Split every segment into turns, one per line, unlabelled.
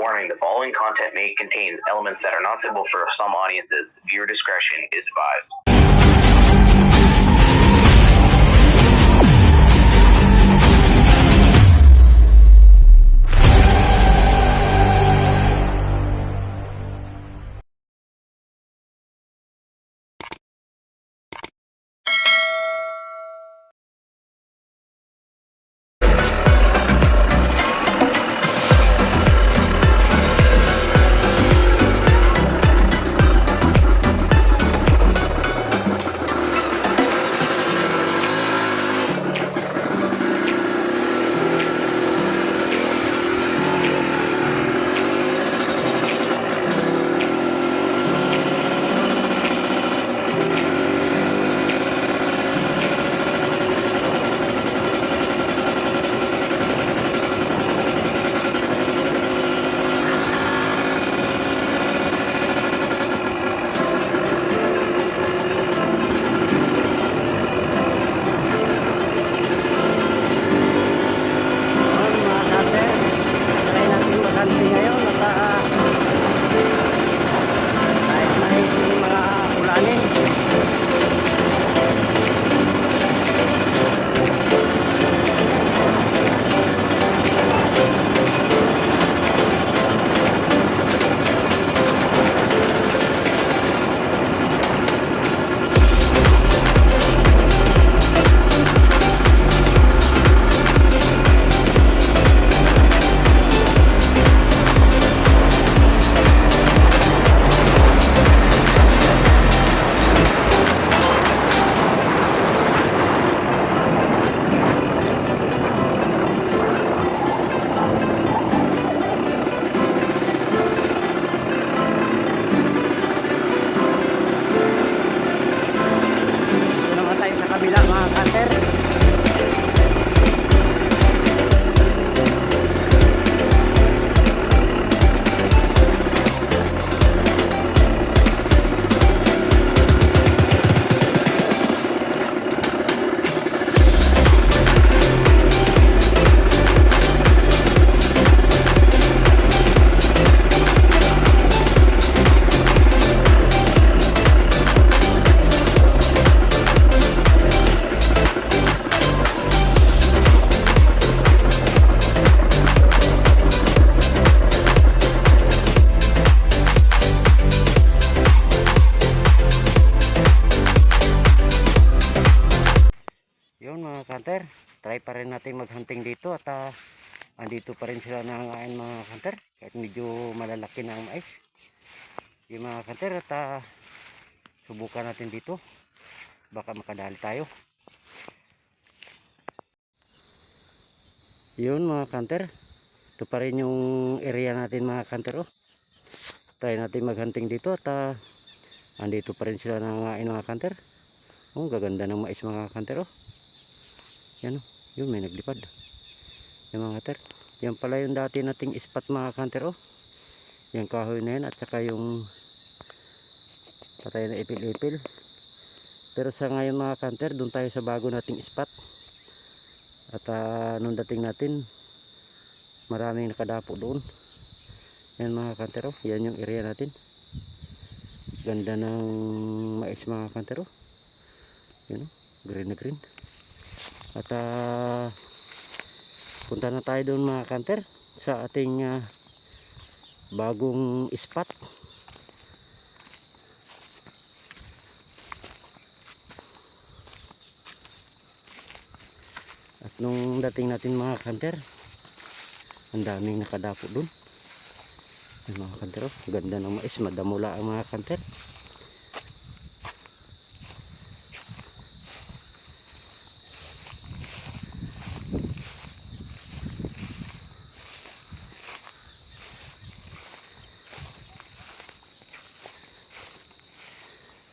Warning, the following content may contain elements that are not suitable for some audiences. Viewer discretion is advised.
Yun mga kanter, try pa rin natin maghunting dito at andito pa rin sila nangangain mga kanter kahit medyo malalaki na ang mais. Yung mga kanter at subukan natin dito, baka makadali tayo. Yun mga kanter, ito pa rin yung area natin mga kanter. Try natin maghunting dito at andito pa rin sila nangangain mga kanter. Gaganda ng mais mga kanter. Yan yun may naglipad. Yung mga kanter, yan pala yung dati nating spot mga kanter. Yung kahoy na yan at saka yung patay na ipil-ipil. Pero sa ngayon mga kanter, doon tayo sa bago nating spot. At nung dating natin, maraming nakadapo doon. Yan mga kanter, yan yung area natin. Ganda ng mais mga kanter. Yan green na green. At punta na tayo doon mga kanter sa ating bagong spot. At nung dating natin mga kanter, ang daming nakadapo doon. Mga kanter, ganda ng mais, madamula ang mga kanter.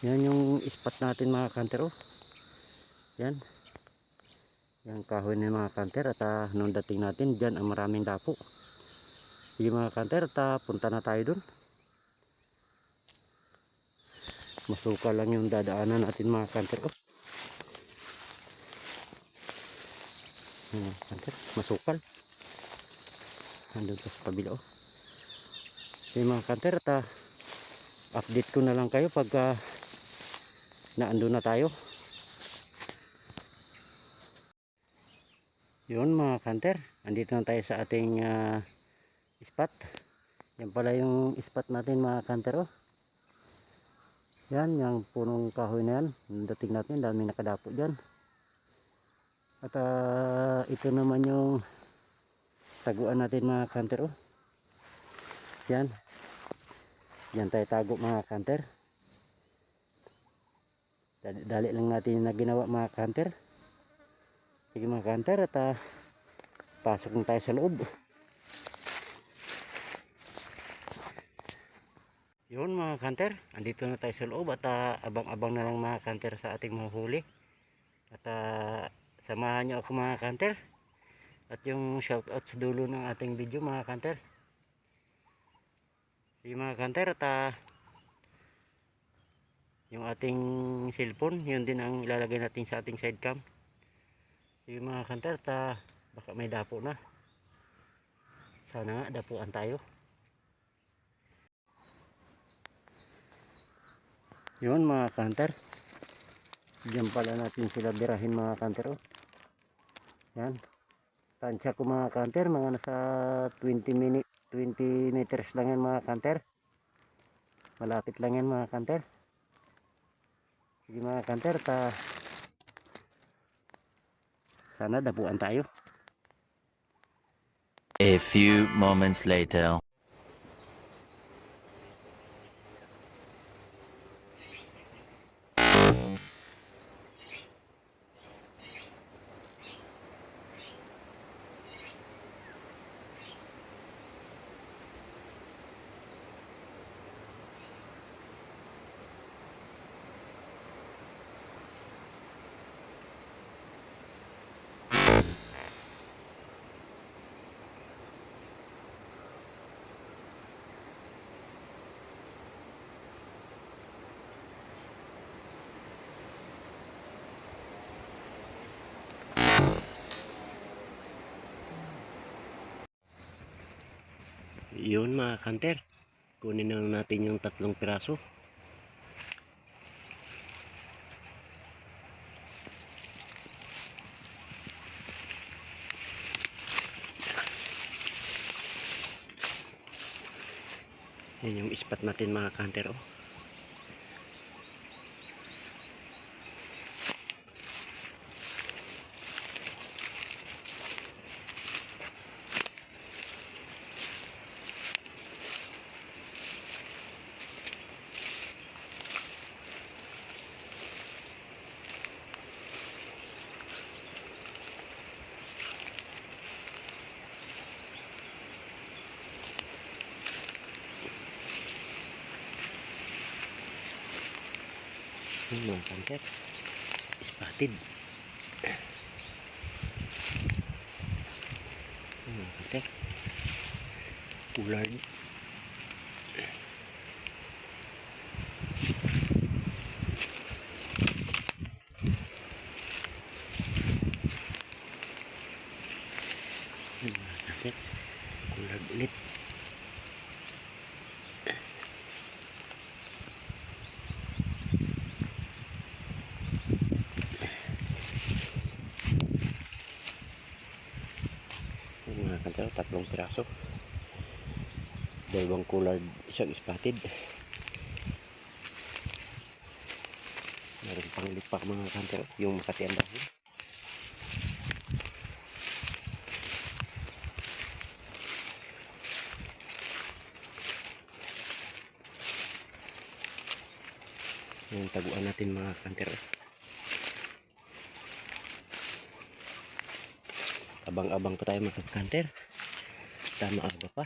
Yan yung spot natin mga kanter. Yan. Yan kahoy ng mga kanter at nung dating natin dyan ang maraming dapo. Sige mga kanter at punta na tayo dun. Masuka lang yung dadaanan natin mga kanter. Kanter, masukal. Andun sa kabila Yung mga kanter, at update ko na lang kayo pagka naandun na tayo. Yun mga kanter, andito na tayo sa ating spot. Yan pala yung spot natin mga kanter. Oh. Yan, yung punong kahoy na yan. Dating natin, daming nakadapo dyan. At ito naman yung taguan natin mga kanter. Oh. Yan. Yan tayo tago mga kanter. Dali lang natin na ginawa mga kanter. Sige mga kanter, at pasok na tayo sa loob. Yun mga kanter, andito na tayo sa loob at abang-abang na lang mga kanter sa ating mga huli. At samahan nyo ako mga kanter. At yung shoutout sa dulo ng ating video mga kanter. Sige mga kanter, at yung ating cellphone, yun din ang ilalagay natin sa ating side cam. Sige mga kanter, at baka may dapo na. Sana nga dapuan tayo. Yun mga kanter, diyan pala natin sila birahin mga kanter. Oh. Yan, tansya ko mga kanter, mga nasa 20 meters lang yan mga kanter. Malapit lang yan mga kanter. Sige mga kanter, sana dapuan tayo.
A few moments later.
Yun mga kanter, kunin na natin yung 3 piraso. Yan yung spot natin mga kanter. Oh. Mga kanter, spotted. Mga kanter, pollard. Mga kanter, pollard ulit. Mga kanter, 3 piraso. 2 pollard, 1 spotted. Meron pang lipak mga kanter, yung Makati ang dahil. Yung taguan natin mga kanter. Abang-abang pa tayo mga kanter. Tama aga pa.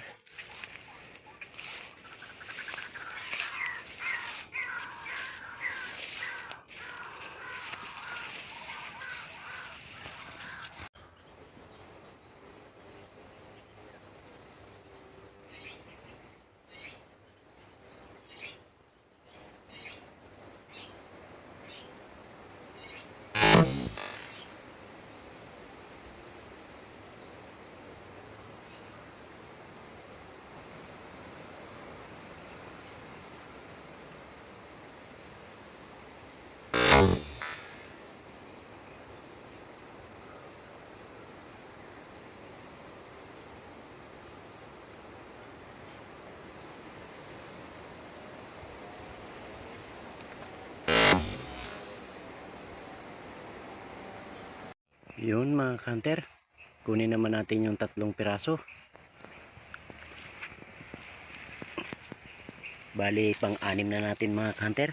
Yun mga hunter, kunin naman natin yung 3 piraso. Bali pang-anim na natin mga hunter.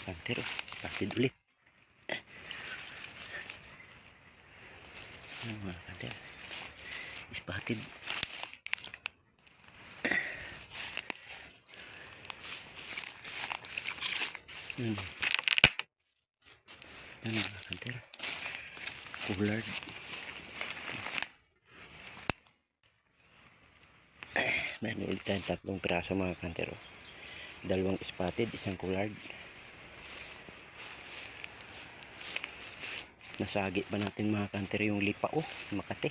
Hunter, patid ulit. Mga hunter, ispatid. Yan mga hunter, coolard. Meron ulit tayong 3 piraso mga hunter. 2 spotted, 1 coolard. Nasagi pa natin mga hunter yung lipa, Makati.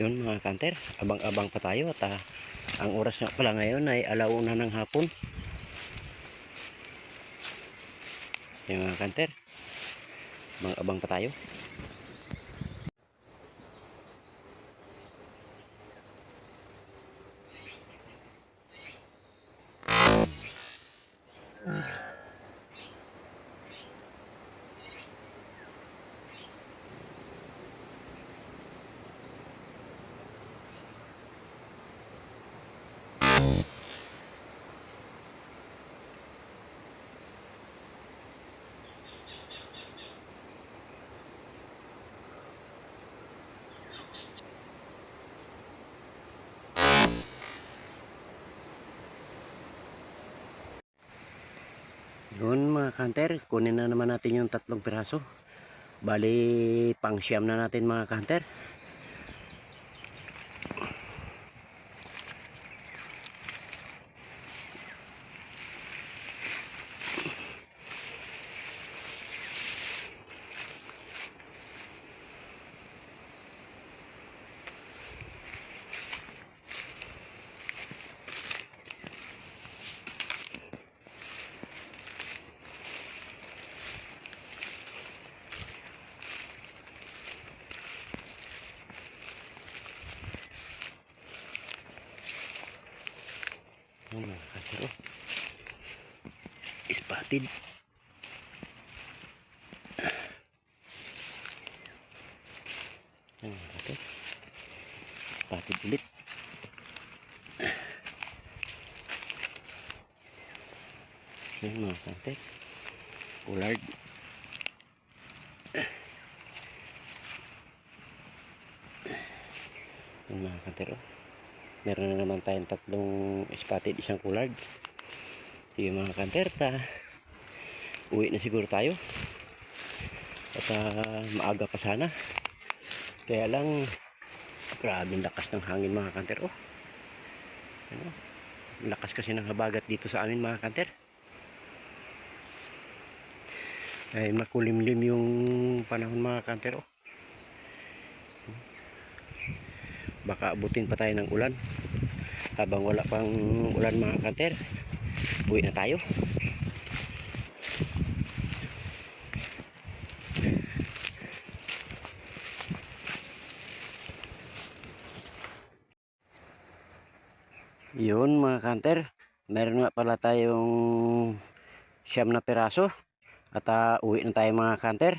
Yun mga hunter, abang-abang pa tayo at ang oras nga pala ngayon ay 1:00 ng hapon. Yung mga hunter, abang-abang pa tayo. Yun mga hunter, kunin na naman natin yung 3 piraso. Bali pang-siyam na natin mga hunter. Yun mga hunter, spotted. Yun mga hunter, spotted ulit. Yun mga hunter, coolard. Yun mga hunter, meron na naman tayong 3 spotted, 1 coolard. Sige mga hunter, uwi na siguro tayo at maaga pa sana, kaya lang grabing lakas ng hangin mga hunter. Lakas kasi ng habagat dito sa amin mga hunter, ay makulimlim yung panahon mga hunter. Baka abutin pa tayo ng ulan. Habang wala pang ulan mga hunter, uwi na tayo. Yun mga hunter, meron nga pala tayong 9 na piraso at uwi na tayo mga hunter.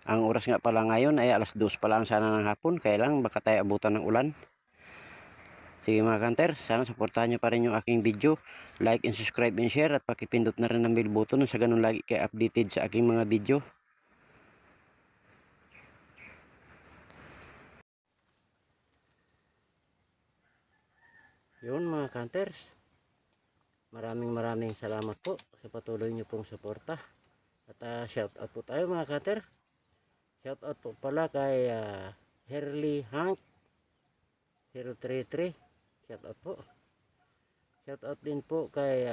Ang oras nga pala ngayon ay alas 2 pa lang sana ng hapon, kaya lang baka tayo abutan ng ulan. Sige mga kanter, sana suportahan nyo pa rin yung aking video. Like and subscribe and share at pakipindot na rin ang bell button sa ganun lagi kayo updated sa aking mga video. Yun mga kanters, maraming salamat po sa patuloy nyo pong suporta. At shout out po tayo mga kanter. Shout out po pala kay Herly Hank 033. Shout out po. Shout out din po kay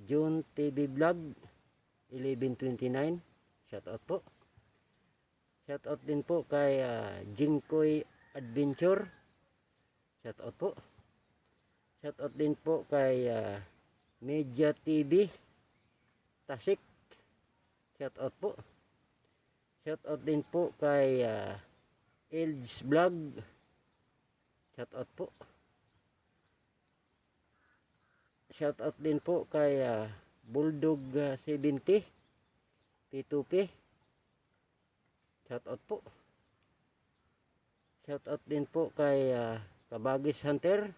June TV Vlog 1129. Shout out po. Shout out din po kay Jinkoy Adventure. Shout out po. Shout out din po kay Media TV Tasik. Shout out po. Shout out din po kay Elge Vlog. Shout out po. Shout out din po kay Bulldog 70 P2P. Shout out po. Shout out din po kay Kabagis Hunter.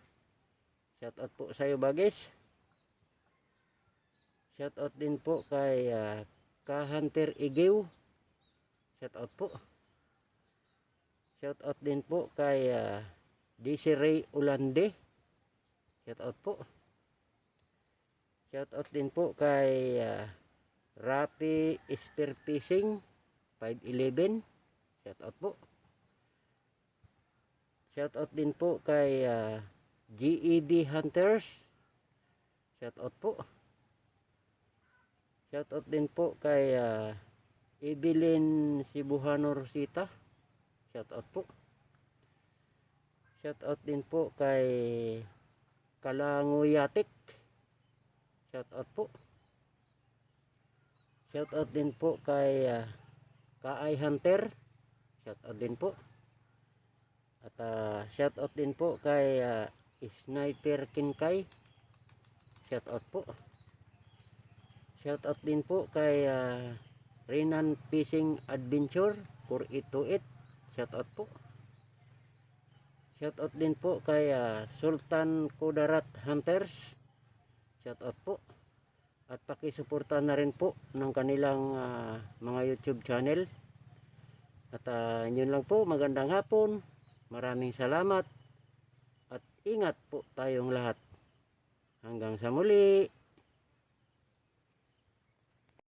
Shout out po sa iyo Bagis. Shout out din po kay Ka-Hunter Igew. Shout out po. Shout out din po kay Desiree Ulande. Shout out po. Shout out din po kay Rapi Spear Fishing 511. Shout out po. Shout out din po kay GED Hunters. Shout out po. Shout out din po kay Evelyn Cebuhano Rosita. Shout out po. Shout out din po kay Kalanguyatik. Shout out po. Shout out din po kay Kaay Hunter. Shout out din po. At shout out din po kay Sniper Kinkay. Shout out po. Shout out din po kay Renan Fishing Adventure 4828. Shout out po. Shout out din po kay Sultan Kudarat Hunters. Shout out po. At pakisuporta na rin po ng kanilang mga YouTube channel. At yun lang po, magandang hapon. Maraming salamat. At ingat po tayong lahat. Hanggang sa muli.